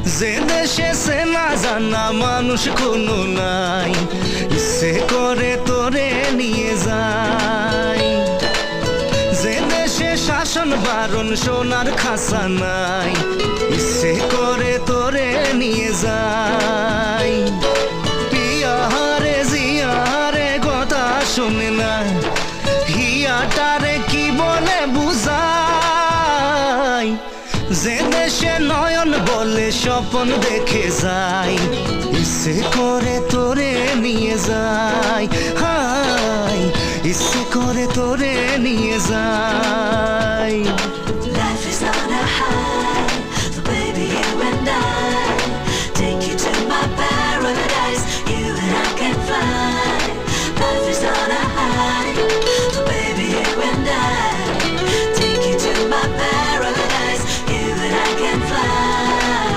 যে দেশে চেনা জানা মানুষ কোনো নাই, ইচ্ছে করে তোরে নিয়ে যাই। যে দেশে শাসন বারণ সোনার খাসা নাই, ইচ্ছে করে তোরে নিয়ে যাই। পিয়ারে জিয়ারে কথা শুনে না, হিয়াটারে কি বলে বুঝাই। যে দেশে নয়ন বলে স্বপ্ন দেখে যাই, ইচ্ছে করে তোরে নিয়ে যাই। হাই ইচ্ছে করে তোরে নিয়ে যাই। Life is not a